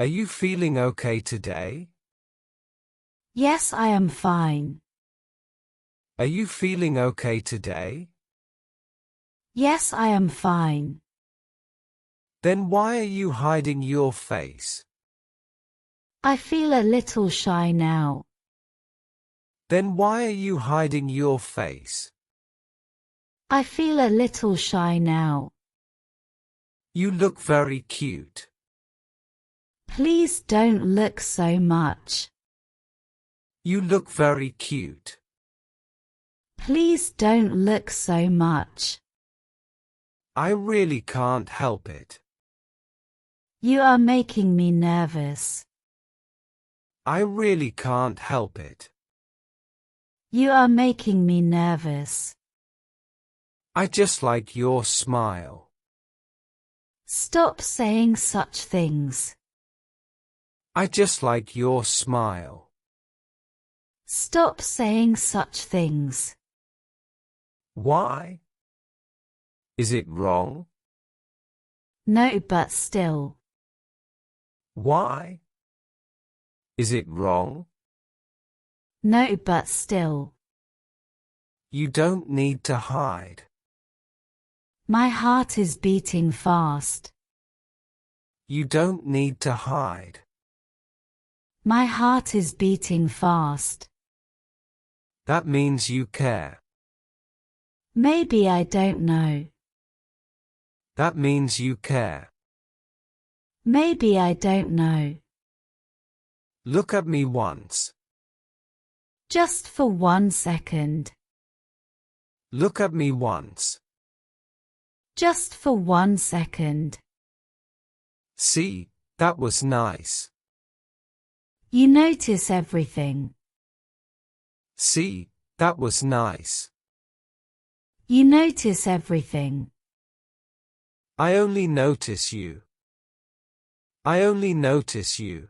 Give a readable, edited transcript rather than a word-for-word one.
Are you feeling okay today? Yes, I am fine. Are you feeling okay today? Yes, I am fine. Then why are you hiding your face? I feel a little shy now. Then why are you hiding your face? I feel a little shy now. You look very cute. Please don't look so much. You look very cute. Please don't look so much. I really can't help it. You are making me nervous. I really can't help it. You are making me nervous. I just like your smile. Stop saying such things. I just like your smile. Stop saying such things. Why? Is it wrong? No, but still. Why? Is it wrong? No, but still. You don't need to hide. My heart is beating fast. You don't need to hide. My heart is beating fast. That means you care. Maybe I don't know. That means you care. Maybe I don't know. Look at me once. Just for 1 second. Look at me once. Just for 1 second. See, that was nice. You notice everything. See, that was nice. You notice everything. I only notice you. I only notice you.